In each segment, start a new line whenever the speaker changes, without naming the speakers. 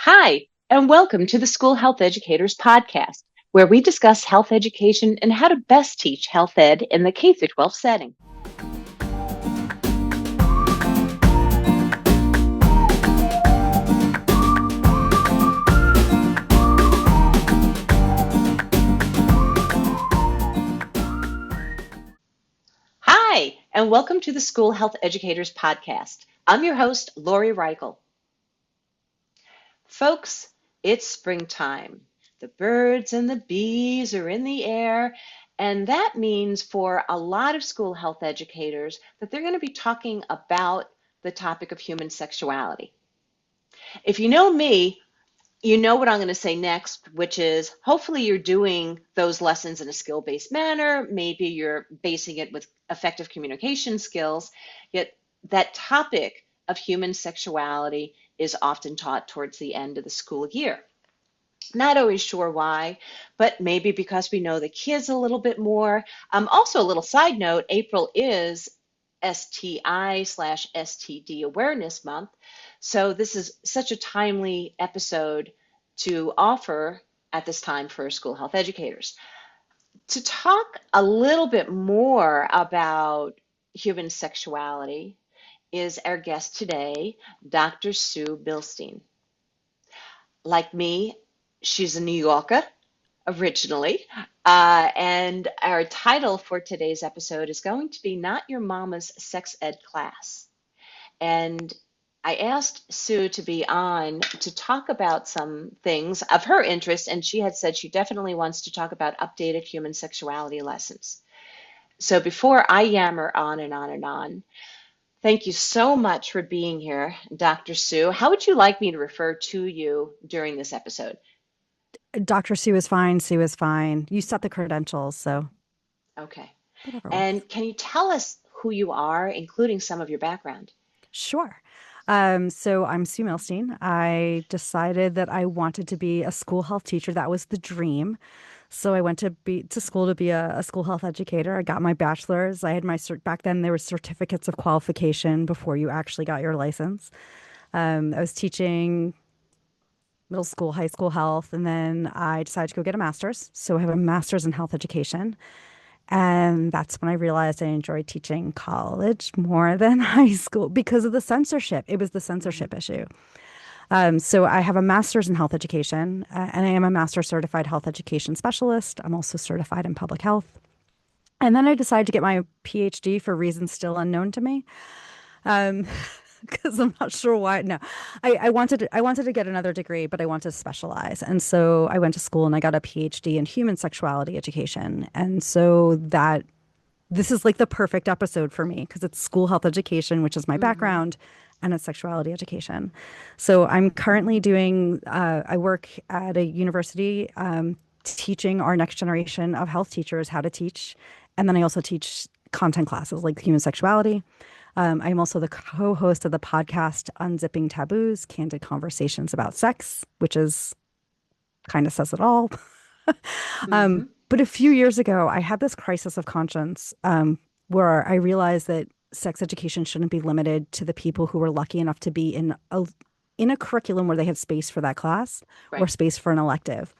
Hi, and welcome to the School Health Educators Podcast, where we discuss health education and how to best teach health ed in the K 12 setting. Hi, and welcome to the School Health Educators Podcast. I'm your host, Lori Reichel. Folks, it's springtime. The birds and the bees are in the air, and that means for a lot of school health educators that they're going to be talking about the topic of human sexuality. If you know me, you know what I'm going to say next, which is hopefully you're doing those lessons in a skill-based manner. Maybe you're basing it with effective communication skills, yet that topic of human sexuality is often taught towards the end of the school year. Not always sure why, but maybe because we know the kids a little bit more. Also, a little side note, April is STI/STD Awareness Month. So this is such a timely episode to offer at this time for school health educators. To talk a little bit more about human sexuality is our guest today, Dr. Sue Milstein. Like me, she's a New Yorker originally, and our title for today's episode is going to be Not Your Mama's Sex Ed Class. And I asked Sue to be on to talk about some things of her interest, and she had said she definitely wants to talk about updated human sexuality lessons. So before I yammer on and on and on, thank you so much for being here, Dr. Sue. How would you like me to refer to you during this episode?
Dr. Sue is fine. Sue is fine. You set the credentials, so
Okay.
whatever works.
And can you tell us who you are, including some of your background?
Sure. So I'm Sue Milstein. I decided that I wanted to be a school health teacher. That was the dream. So I went to school to be a school health educator. I got my bachelor's. I had my cert back then. There were certificates of qualification before you actually got your license. I was teaching middle school, high school health, and then I decided to go get a master's. So I have a master's in health education. And that's when I realized I enjoyed teaching college more than high school because of the censorship. It was the
Mhm.
censorship issue. So I have a master's in health education, and I am a master certified health education specialist. I'm also certified in public health. And then I decided to get my PhD for reasons still unknown to me. Um, because I'm not sure why. No, I wanted to get another degree, but I wanted to specialize. And so I went to school and I got a PhD in human sexuality education. And so that this is like the perfect episode for me because it's school health education, which is my
Mhm.
background, and it's sexuality education. So I'm currently I work at a university teaching our next generation of health teachers how to teach. And then I also teach content classes like human sexuality. I'm also the co-host of the podcast Unzipping Taboos, Candid Conversations about Sex, which is kind of says it all.
Mhm.
But a few years ago, I had this crisis of conscience where I realized that sex education shouldn't be limited to the people who were lucky enough to be in a curriculum where they had space for that class or
Right.
space for an elective.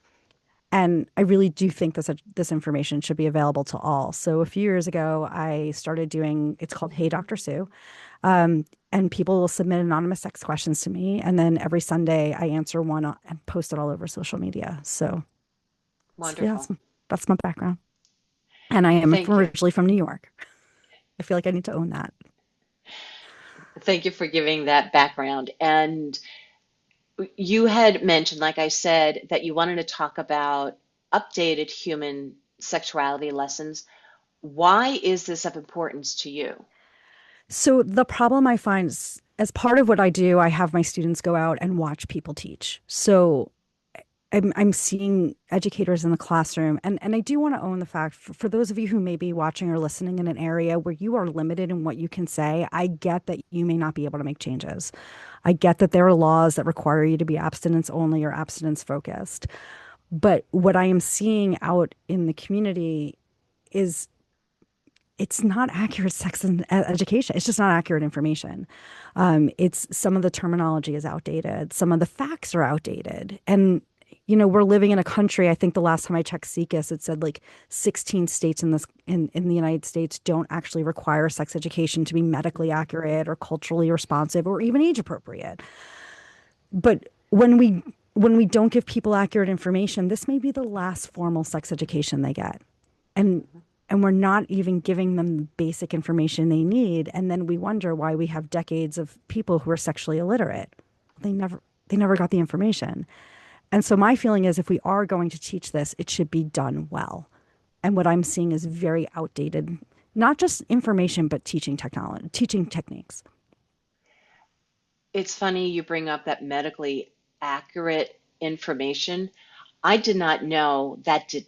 And I really do think this information should be available to all. So a few years ago, I started doing it's called Hey Dr. Sue. And people will submit anonymous sex questions to me. And then every Sunday, I answer one and post it all over social media. So yeah,
Wonderful.
that's my background. And I am
Thank you.
originally from New York. I feel like I need to own that.
Thank you for giving that background. And you had mentioned, like I said, that you wanted to talk about updated human sexuality lessons. Why is this of importance to you?
So the problem I find is, as part of what I do, I have my students go out and watch people teach. So I'm seeing educators in the classroom, and I do want to own the fact for those of you who may be watching or listening in an area where you are limited in what you can say, I get that you may not be able to make changes. I get that there are laws that require you to be abstinence only or abstinence focused. But what I am seeing out in the community is it's not accurate education. It's just not accurate information. It's some of the terminology is outdated. Some of the facts are outdated. And, we're living in a country, I think the last time I checked CCAS, it said like 16 states in the United States don't actually require sex education to be medically accurate or culturally responsive or even age appropriate. But when we don't give people accurate information, this may be the last formal sex education they get. And and we're not even giving them the basic information they need. And then we wonder why we have decades of people who are sexually illiterate. They never they never got the information. And so my feeling is if we are going to teach this, it should be done well. And what I'm seeing is very outdated, not just information, but teaching technology, teaching techniques.
It's funny you bring up that medically accurate information. I did not know that did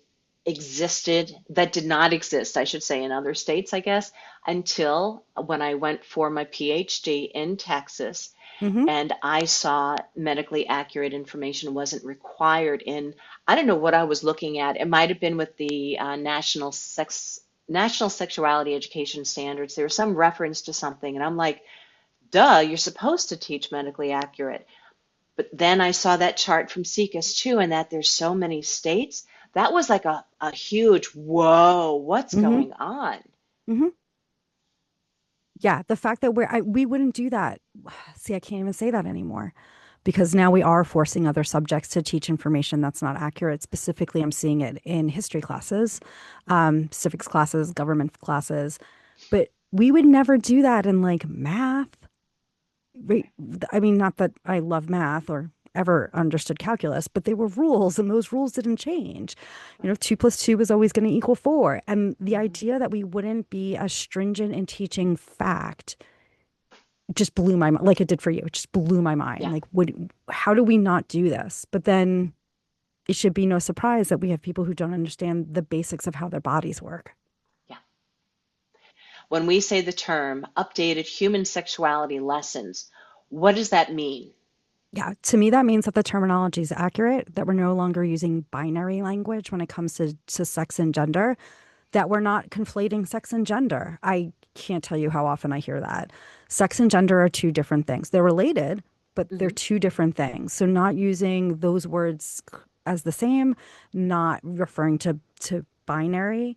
not exist, I should say, in other states, I guess, until when I went for my PhD in Texas
Hmm.
and I saw medically accurate information wasn't required in, I don't know what I was looking at. It might have been with the National Sexuality Education Standards. There was some reference to something, and I'm like, duh, you're supposed to teach medically accurate. But then I saw that chart from SICUS too, and that there's so many states. That was like a huge whoa, what's
Hmm.
going on?
Hmm. Yeah, the fact that we wouldn't do that. See, I can't even say that anymore because now we are forcing other subjects to teach information that's not accurate. Specifically, I'm seeing it in history classes, civics classes, government classes, but we would never do that in like math. Right? I mean, not that I love math or ever understood calculus, but they were rules and those rules didn't change. Two plus two was always going to equal four. And the
Mhm.
idea that we wouldn't be as stringent in teaching fact just blew my mind, like it did for you. It just blew my mind.
Yeah,
Like, how do we not do this? But then it should be no surprise that we have people who don't understand the basics of how their bodies work.
yeah. When we say the term updated human sexuality lessons, what does that mean?
Yeah, to me, that means that the terminology is accurate, that we're no longer using binary language when it comes to sex and gender, that we're not conflating sex and gender. I can't tell you how often I hear that. Sex and gender are two different things. They're related, but they're
Hmm.
two different things. So not using those words as the same, not referring to binary.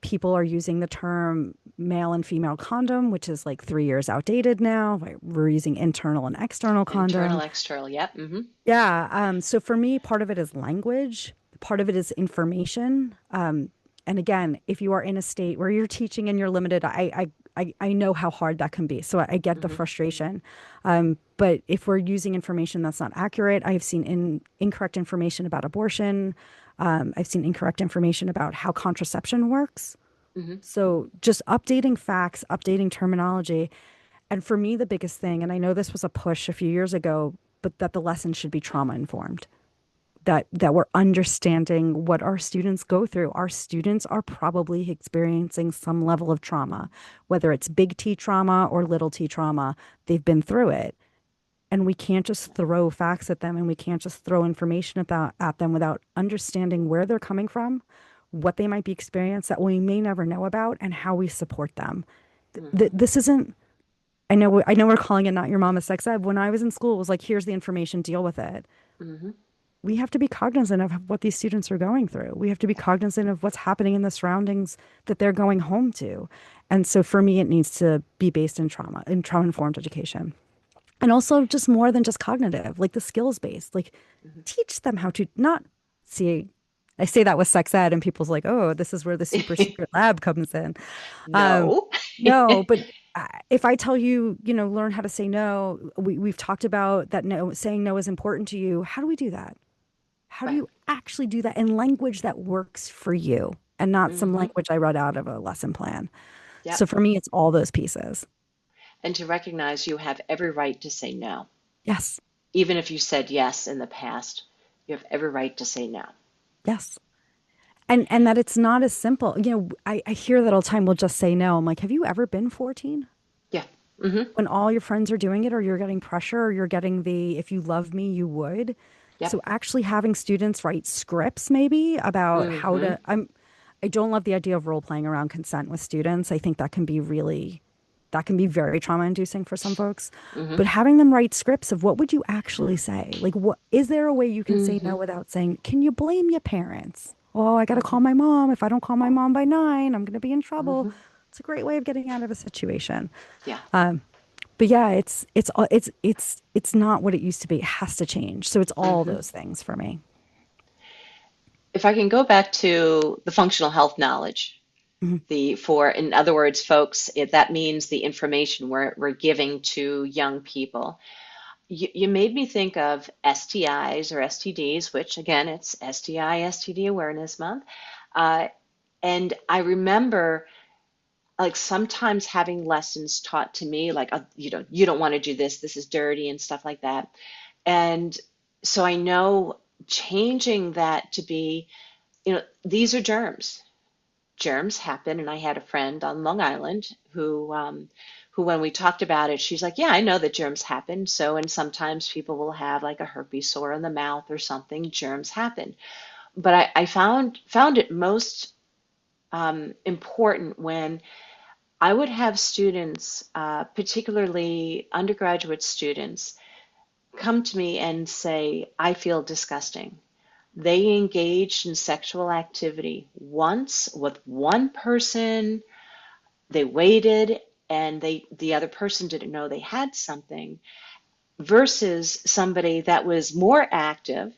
People are using the term male and female condom, which is like 3 years outdated now. We're using internal and external
Internal,
condom.
external, yep. Hmm.
Yeah. So for me, part of it is language, part of it is information. And again, if you are in a state where you're teaching and you're limited, I know how hard that can be. So I get the
Hmm.
frustration. But if we're using information that's not accurate, I've seen incorrect information about abortion. I've seen incorrect information about how contraception works.
Hmm.
So just updating facts, updating terminology. And for me, the biggest thing, and I know this was a push a few years ago, but that the lesson should be trauma informed. That we're understanding what our students go through. Our students are probably experiencing some level of trauma, whether it's big T trauma or little T trauma. They've been through it. And we can't just throw facts at them and we can't just throw information at them without understanding where they're coming from, what they might be experiencing that we may never know about, and how we support them.
Hmm.
This isn't I know we're calling it not your mama's sex ed. When I was in school, it was like, here's the information, deal with it.
Hmm.
We have to be cognizant of what these students are going through. We have to be cognizant of what's happening in the surroundings that they're going home to. And so for me, it needs to be based in trauma informed education. And also just more than just cognitive, like the skills based, like
Hmm.
teach them how to not see. I say that with sex ed, and people's like, oh, this is where the super secret lab comes in. Um,
No.
no, but if I tell you, learn how to say no, we've talked about that no, saying no is important to you. How do we do that? How do
Right.
you actually do that in language that works for you and not some
Hmm.
language I read out of a lesson plan? So
Yep.
for me, it's all those pieces.
And to recognize you have every right to say no.
Yes,
Even if you said yes in the past, you have every right to say no.
yes. And that it's not as simple. I hear that all the time. We'll just say no. I'm like, have you ever been 14?
Yeah. Hmm.
When all your friends are doing it, or you're getting pressure, or you're getting the if you love me, you would.
Yep.
So actually having students write scripts maybe about how
Hmm.
to I don't love the idea of role playing around consent with students. I think that can be that can be very trauma inducing for some folks.
Hmm.
But having them write scripts of what would you actually say? Like, what is there a way you can say no
Hmm.
without saying, can you blame your parents? Oh, I got to call my mom. If I don't call my mom by 9, I'm going to be in trouble.
Hmm.
It's a great way of getting out of a situation.
Yeah.
But yeah, it's not what it used to be. It has to change. So it's all
Hmm.
those things for me.
If I can go back to the functional health knowledge,
Mhm.
in other words, folks, that means the information we're giving to young people. You made me think of STIs or STDs, which again, it's STI, STD Awareness Month. Uh, and I remember like sometimes having lessons taught to me, like, you don't want to do this, this is dirty and stuff like that. And so I know changing that to be, these are germs. Germs happen. And I had a friend on Long Island who, when we talked about it, she's like, yeah, I know that germs happen. So, and sometimes people will have like a herpes sore in the mouth or something. Germs happen. But I found it most important when I would have students, particularly undergraduate students, come to me and say, I feel disgusting. They engaged in sexual activity once with one person, they waited, and the other person didn't know they had something, versus somebody that was more active.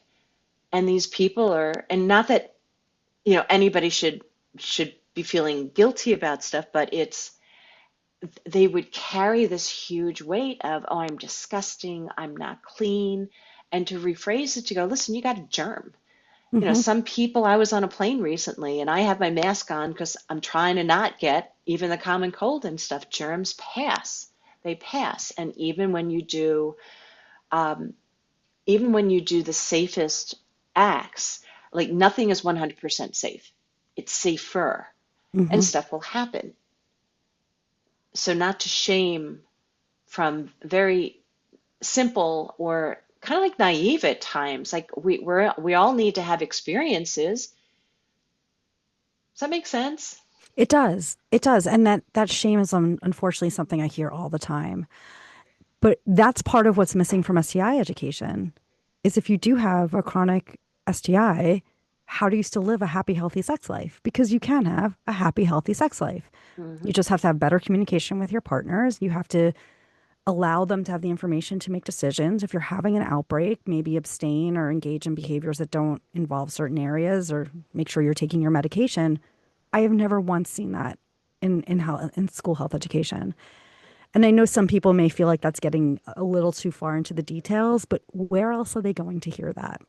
And these people are, and not that, anybody should be feeling guilty about stuff, but it's they would carry this huge weight of, oh, I'm disgusting, I'm not clean. And to rephrase it to go, listen, you got a germ.
Hmm.
Some people, I was on a plane recently and I have my mask on because I'm trying to not get even the common cold and stuff. Germs pass. They pass. And um, even when you do the safest acts, like nothing is 100% safe. It's safer and
Hmm.
stuff will happen. So not to shame from very simple or kind of like naive at times. Like we all need to have experiences. Does that make sense?
It does. It does. And that shame is unfortunately something I hear all the time. But that's part of what's missing from STI education is if you do have a chronic STI, how do you still live a happy, healthy sex life? Because you can have a happy, healthy sex life.
Hmm.
You just have to have better communication with your partners. You have to allow them to have the information to make decisions. If you're having an outbreak, maybe abstain or engage in behaviors that don't involve certain areas or make sure you're taking your medication. I have never once seen that in school health education. And I know some people may feel like that's getting a little too far into the details, but where else are they going to hear that?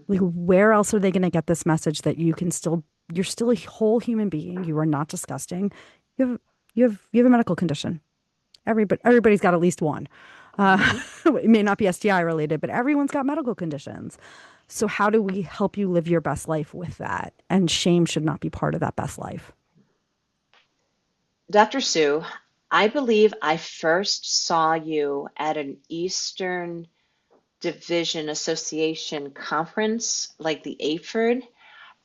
Like,
Hmm.
where else are they going to get this message that you're still a whole human being. You are not disgusting. You have, you have a medical condition. Everybody's got at least one. Uh,
Hmm.
it may not be STI related, but everyone's got medical conditions. So how do we help you live your best life with that? And shame should not be part of that best life.
Dr. Sue, I believe I first saw you at an Eastern Division Association conference, like the AFERD,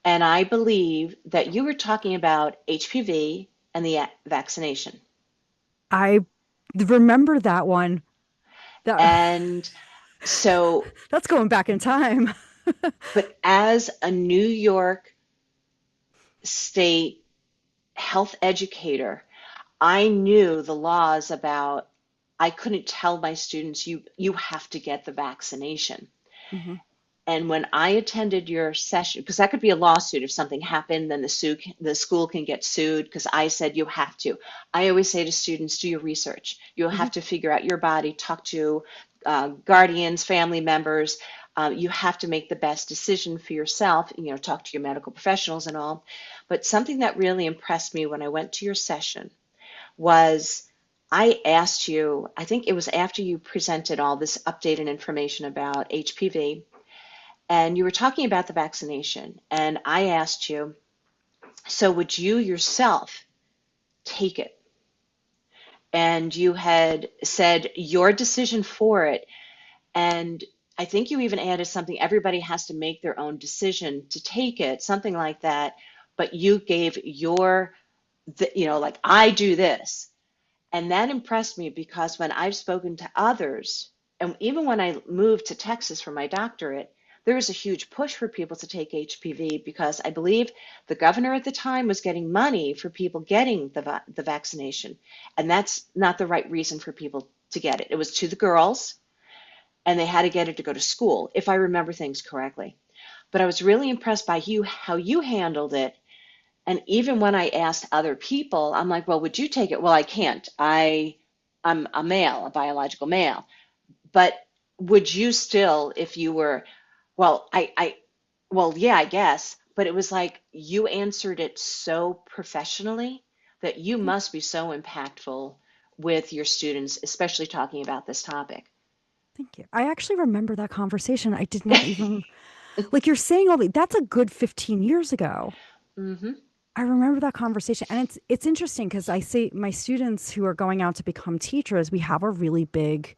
and I believe that you were talking about HPV and the vaccination.
I remember that one. That
And so,
that's going back in time.
but as a New York State health educator, I knew the laws about, I couldn't tell my students, you have to get the vaccination.
Hmm.
And when I attended your session, because that could be a lawsuit if something happened, then the school can get sued because I said you have to. I always say to students, do your research. You'll
Hmm.
have to figure out your body, talk to guardians, family members. You have to make the best decision for yourself, talk to your medical professionals and all. But something that really impressed me when I went to your session was I asked you, I think it was after you presented all this updated information about HPV, and you were talking about the vaccination, and I asked you, so would you yourself take it? And you had said your decision for it, and I think you even added something, everybody has to make their own decision to take it, something like that. but you gave your, like I do this. And that impressed me because when I've spoken to others, and even when I moved to Texas for my doctorate, there was a huge push for people to take HPV because I believe the governor at the time was getting money for people getting the vaccination. And that's not the right reason for people to get it. It was to the girls, and they had to get it to go to school, if I remember things correctly. But I was really impressed by you, how you handled it. And even when I asked other people, I'm like, well, would you take it? Well, I can't. I'm a male, a biological male. But would you still, if you were, well, well, yeah, I guess. But it was like you answered it so professionally that you
Yeah,
must be so impactful with your students, especially talking about this topic.
thank you. I actually remember that conversation. I did not even, like you're saying that's a good 15 years ago.
Hmm.
I remember that conversation. And it's interesting because I say my students who are going out to become teachers, we have a really big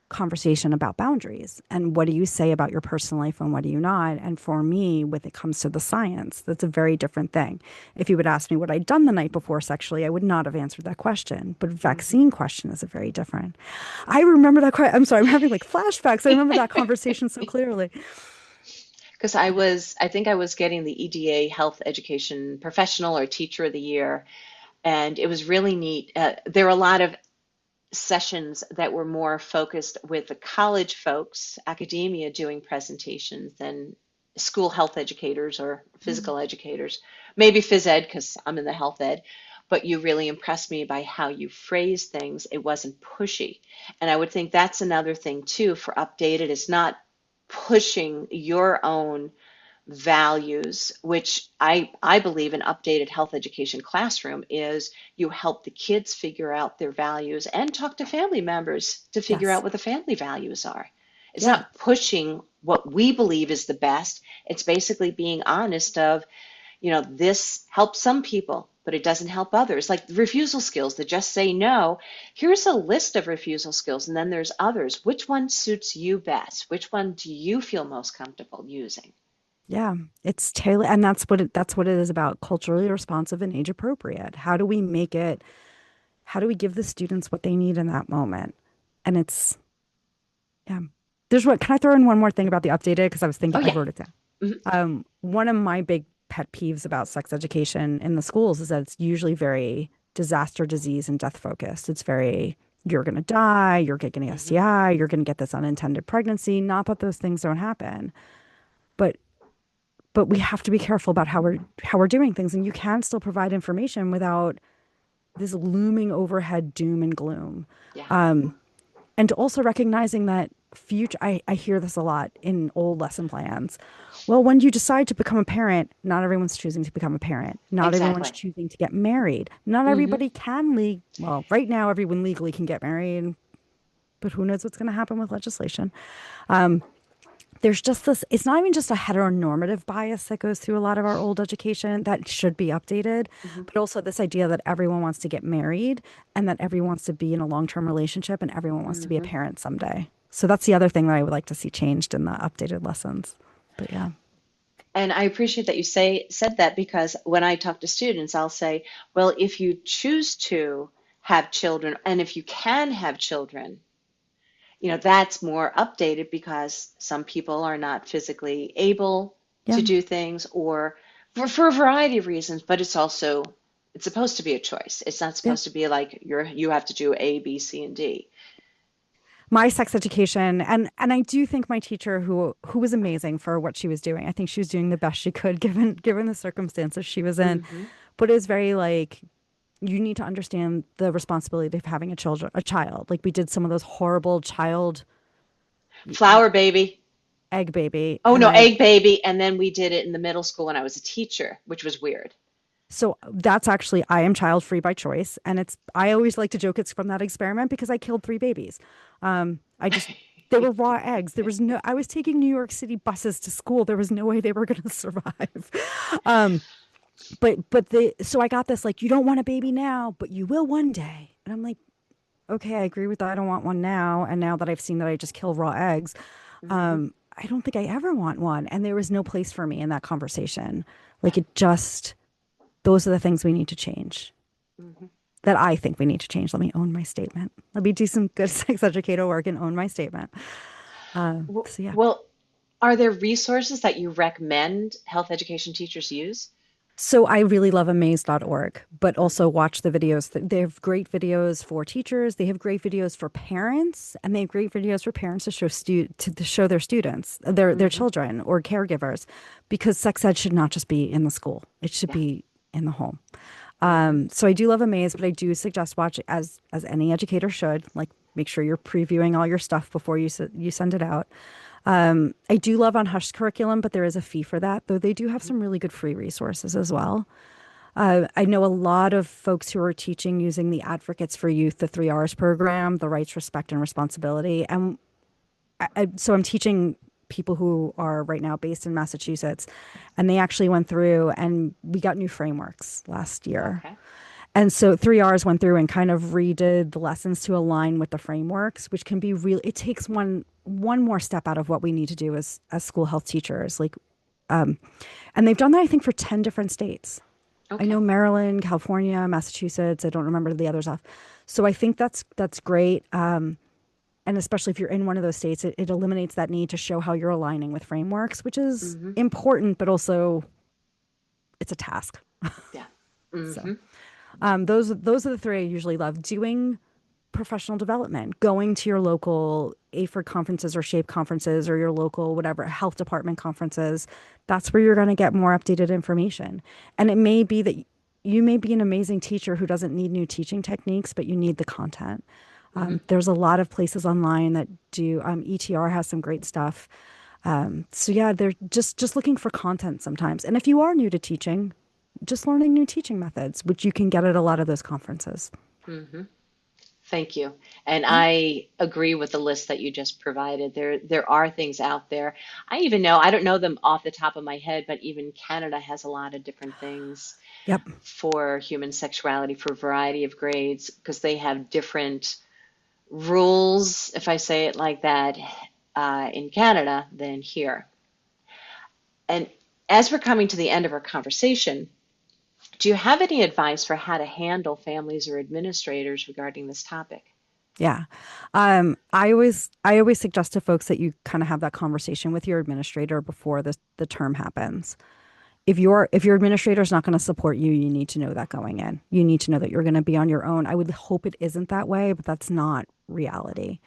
conversation about boundaries and what do you say about your personal life and what do you not. And for me, when it comes to the science, that's a very different thing. If you would ask me what I'd done the night before sexually, I would not have answered that question. But
Hmm.
vaccine question is a very different. I remember that. I'm sorry, I'm having like flashbacks. I remember that conversation so clearly.
Because I think I was getting the EDA Health Education Professional or Teacher of the Year, and it was really neat. There were a lot of sessions that were more focused with the college folks, academia doing presentations than school health educators or
Mm.
physical educators. Maybe phys ed because I'm in the health ed, but you really impressed me by how you phrased things. It wasn't pushy. And I would think that's another thing too for updated is not pushing your own values, which I believe an updated health education classroom is you help the kids figure out their values and talk to family members to figure out
Yes.
what the family values are. It's
Yeah.
not pushing what we believe is the best. It's basically being honest of, this helps some people, but it doesn't help others. Like refusal skills that just say no. Here's a list of refusal skills, and then there's others. Which one suits you best? Which one do you feel most comfortable using?
Yeah, it's Taylor, and that's what it is about culturally responsive and age appropriate. How do we make it? How do we give the students what they need in that moment? And it's yeah. There's what can I throw in one more thing about the updated because I was
Oh
thinking I
yeah.
wrote it down.
Mhm.
One of my big pet peeves about sex education in the schools is that it's usually very disaster, disease, and death focused. It's very you're going to die, you're getting an
Mhm.
STI, you're going to get this unintended pregnancy. Not that those things don't happen, but we have to be careful about how we're doing things and you can still provide information without this looming overhead doom and gloom
Yeah.
and also recognizing that future I hear this a lot in old lesson plans. Well, when you decide to become a parent, not everyone's choosing to become a parent, not everyone's
Exactly.
choosing to get married, not
Mhm.
everybody can well, right now everyone legally can get married, but who knows what's going to happen with legislation. There's just this, it's not even just a heteronormative bias that goes through a lot of our old education that should be updated,
Mhm.
but also this idea that everyone wants to get married and that everyone wants to be in a long-term relationship and everyone wants to be a
Mhm.
parent someday. So that's the other thing that I would like to see changed in the updated lessons. But yeah,
And I appreciate that you said that because when I talk to students, I'll say, well, if you choose to have children and if you can have children, that's more updated because some people are not physically able
yeah,
to do things or for a variety of reasons, but it's supposed to be a choice. It's not
yeah.
supposed to be like you have to do A, B, C, and D.
My sex education and I do think my teacher who was amazing for what she was doing. I think she was doing the best she could given the circumstances she was in.
Hmm.
But it was very like you need to understand the responsibility of having a child. Like we did some of those horrible child
Flower baby.
egg baby,
Oh
and
no, egg baby. And then we did it in the middle school when I was a teacher, which was weird.
so that's actually I am child free by choice, and it's I always like to joke it's from that experiment because I killed three babies. I just they were raw eggs. There was no I was taking New York City buses to school. There was no way they were going to survive. Um, but they so I got this like you don't want a baby now, but you will one day, and I'm like okay, I agree with that. I don't want one now. And now that I've seen that I just kill raw eggs,
Hmm.
I don't think I ever want one. And there was no place for me in that conversation. Like it just, those are the things we need to change.
Hmm.
That I think we need to change. Let me own my statement. Let me do some good sex educator work and own my statement. So yeah.
Well, are there resources that you recommend health education teachers use?
So I really love amaze.org, but also
Hmm.
watch the videos. They have great videos for teachers. They have great videos for parents, and they have great videos for parents to to show their students, their
Hmm.
children or caregivers, because sex ed should not just be in the school. It should
Yeah.
be in the home.
Hmm.
So I do love Amaze, but I do suggest watch as any educator should. Like make sure you're previewing all your stuff before you send it out. I do love on Hush curriculum, but there is a fee for that, though they do have some really good free resources as well. I know a lot of folks who are teaching using the Advocates for Youth, the 3 R's program, the rights, respect, and responsibility. And so I'm teaching people who are right now based in Massachusetts, and they actually went through and we got new frameworks last year.
Okay.
And so 3 R's went through and kind of redid the lessons to align with the frameworks, which can be real. It takes one more step out of what we need to do as school health teachers. And they've done that, I think, for 10 different states. I
Okay.
know Maryland, California, Massachusetts. I don't remember the others off. So I think that's great. And especially if you're in one of those states, it eliminates that need to show how you're aligning with frameworks, which is
Hmm.
important, but also it's a task.
Yeah.
So
Hmm.
those are the three I usually love. Doing professional development, going to your local AFERD conferences or SHAPE conferences or your local whatever health department conferences. That's where you're going to get more updated information. And it may be that you may be an amazing teacher who doesn't need new teaching techniques, but you need the content.
Hmm.
There's a lot of places online that do. ETR has some great stuff. So yeah, they're just looking for content sometimes. And if you are new to teaching, just learning new teaching methods, which you can get at a lot of those conferences.
Hmm. Thank you. And
Yeah.
I agree with the list that you just provided. There are things out there. I even know, I don't know them off the top of my head, but even Canada has a lot of different things
Yep.
for human sexuality for a variety of grades because they have different rules, if I say it like that, in Canada than here. And as we're coming to the end of our conversation, do you have any advice for how to handle families or administrators regarding this topic?
Yeah. I always suggest to folks that you kind of have that conversation with your administrator before the term happens. If your administrator is not going to support you, you need to know that going in. You need to know that you're going to be on your own. I would hope it isn't that way, but that's not reality.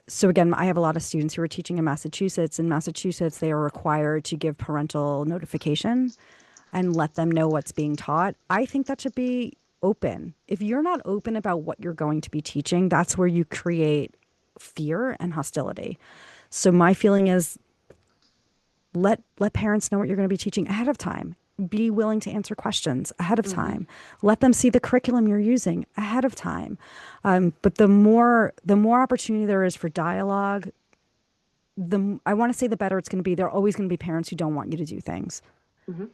So again, I have a lot of students who are teaching in Massachusetts. In Massachusetts, they are required to give parental notification and let them know what's being taught. I think that should be open. If you're not open about what you're going to be teaching, that's where you create fear and hostility. So my feeling is let parents know what you're going to be teaching ahead of time. Be willing to answer questions ahead of
Hmm.
time. Let them see the curriculum you're using ahead of time. But the more opportunity there is for dialogue, I want to say the better it's going to be. There are always going to be parents who don't want you to do things.
Hmm.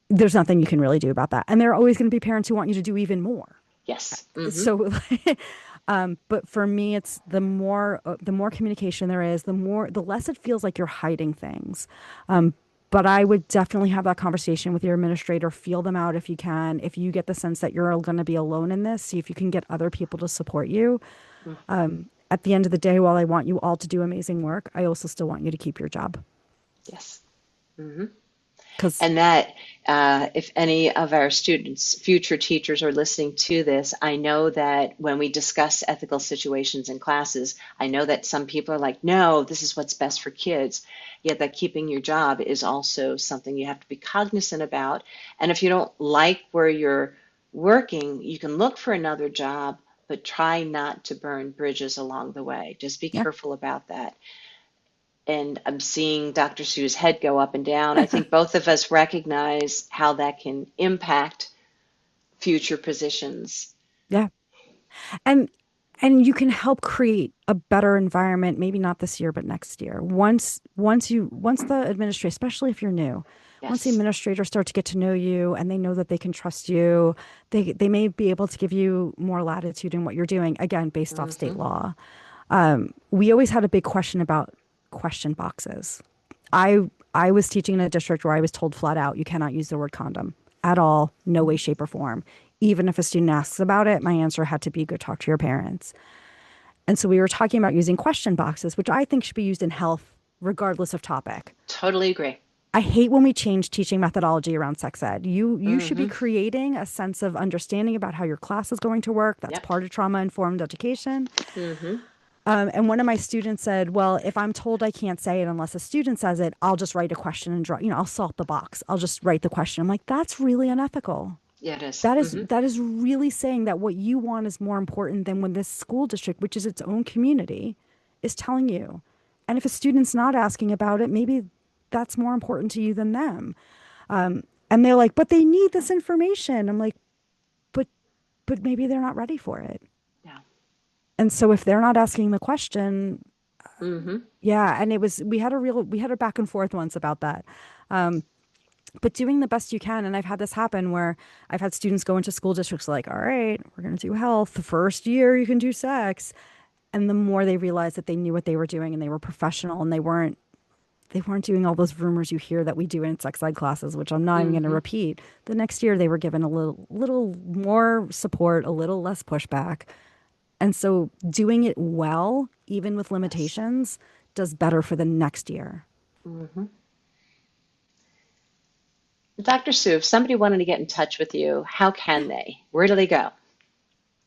There's nothing you can really do about that. And there are always going to be parents who want you to do even more.
Yes. Hmm.
So, but for me, it's the more communication there is, the less it feels like you're hiding things. But I would definitely have that conversation with your administrator, feel them out if you can. If you get the sense that you're going to be alone in this, see if you can get other people to support you. At the end of the day, while I want you all to do amazing work, I also still want you to keep your job
Yes. Hmm.
because
And that, if any of our students, future teachers are listening to this, I know that when we discuss ethical situations in classes, I know that some people are like, no, this is what's best for kids. Yet that keeping your job is also something you have to be cognizant about. And if you don't like where you're working, you can look for another job, but try not to burn bridges along the way. Just be
yeah.
careful about that. And I'm seeing Dr. Sue's head go up and down. I think both of us recognize how that can impact future positions.
Yeah. And and you can help create a better environment, maybe not this year, but next year. Once the administrator, especially if you're new, once the
Yes.
administrators start to get to know you and they know that they can trust you, they may be able to give you more latitude in what you're doing, again, based off
Hmm.
state law. We always had a big question about question boxes. I was teaching in a district where I was told flat out, you cannot use the word condom at all, no way, shape, or form. Even if a student asks about it, my answer had to be go talk to your parents. And so we were talking about using question boxes, which I think should be used in health regardless of topic.
Totally agree.
I hate when we change teaching methodology around sex ed. You should be
Mm-hmm.
creating a sense of understanding about how your class is going to work. That's
Yep.
part of trauma informed education.
Mm-hmm.
And one of my students said, "Well, if I'm told I can't say it unless a student says it, I'll just write a question and draw. I'll salt the box. I'll just write the question." I'm like, "That's really unethical.
Yeah, it is.
That is
Mm-hmm.
that is really saying that what you want is more important than when this school district, which is its own community, is telling you. And if a student's not asking about it, maybe that's more important to you than them." And they're like, "But they need this information." I'm like, "But but maybe they're not ready for it."
Yeah.
And so if they're not asking the question,
Mm-hmm.
yeah, and we had a back and forth once about that. But doing the best you can. And I've had this happen where I've had students go into school districts like, all right, we're going to do health. The first year you can do sex. And the more they realized that they knew what they were doing and they were professional and they weren't doing all those rumors you hear that we do in sex ed classes, which I'm not even going to
Mm-hmm.
repeat. The next year they were given a little more support, a little less pushback. And so doing it well, even with
Yes.
limitations, does better for the next year.
Mm-hmm. Dr. Sue, if somebody wanted to get in touch with you, how can they? Where do they go?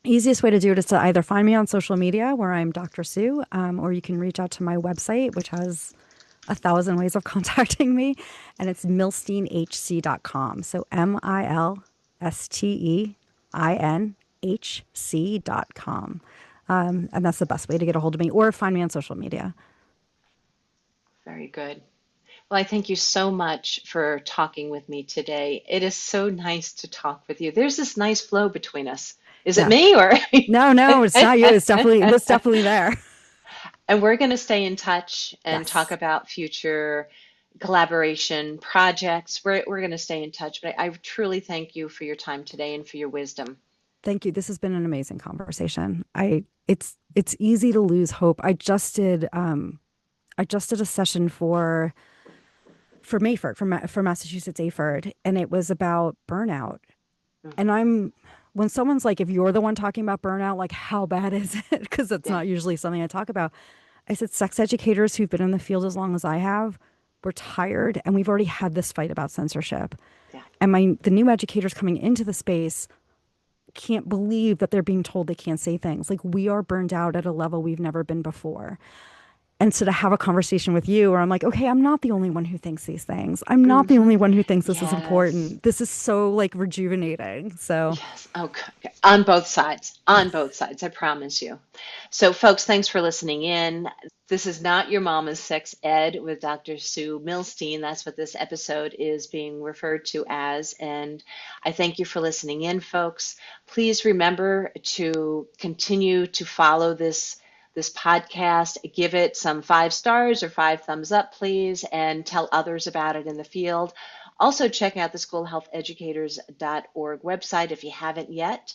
Easiest way to do it is to either find me on social media where I'm Dr. Sue, or you can reach out to my website, which has 1,000 ways of contacting me, and it's milsteinhc.com. So milsteinhc.com. And that's the best way to get a hold of me, or find me on social media.
Very good. Well, I thank you so much for talking with me today. It is so nice to talk with you. There's this nice flow between us. Is it
Yeah.
me or?
No, no, it's not you. It's definitely there.
And we're going to stay in touch and talk
Yes.
about future collaboration projects. We're going to stay in touch, but I truly thank you for your time today and for your wisdom.
Thank you. This has been an amazing conversation. It's easy to lose hope. I just did a session for Mayford, for Massachusetts Ayford, and it was about burnout. And
Hmm.
I'm when someone's like, if you're the one talking about burnout, like how bad is it? Because it's
Yeah,
not usually something I talk about. I said sex educators who've been in the field as long as I have, we're tired and we've already had this fight about censorship.
yeah.
And the new educators coming into the space can't believe that they're being told they can't say things. Like we are burned out at a level we've never been before. And so to have a conversation with you where I'm like, okay, I'm not the only one who thinks these things. I'm not the
Hmm.
only one who thinks this is
Yes.
important. This is so like rejuvenating. So
Yes. Okay. On both sides. On both sides. I promise you. So, folks, thanks for listening in. This is not your mama's sex ed with Dr. Sue Milstein. That's what this episode is being referred to as. And I thank you for listening in, folks. Please remember to continue to follow this podcast. Give it some 5 stars or 5 thumbs up, please, and tell others about it in the field. Also, check out the schoolhealtheducators.org website if you haven't yet.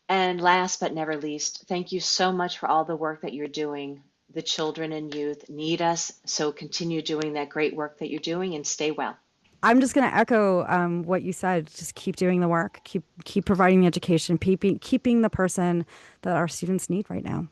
And last but never least, thank you so much for all the work that you're doing. The children and youth need us, so continue doing that great work that you're doing and stay well.
I'm just going to echo what you said. Just keep doing the work, keep providing the education, keeping the person that our students need right now.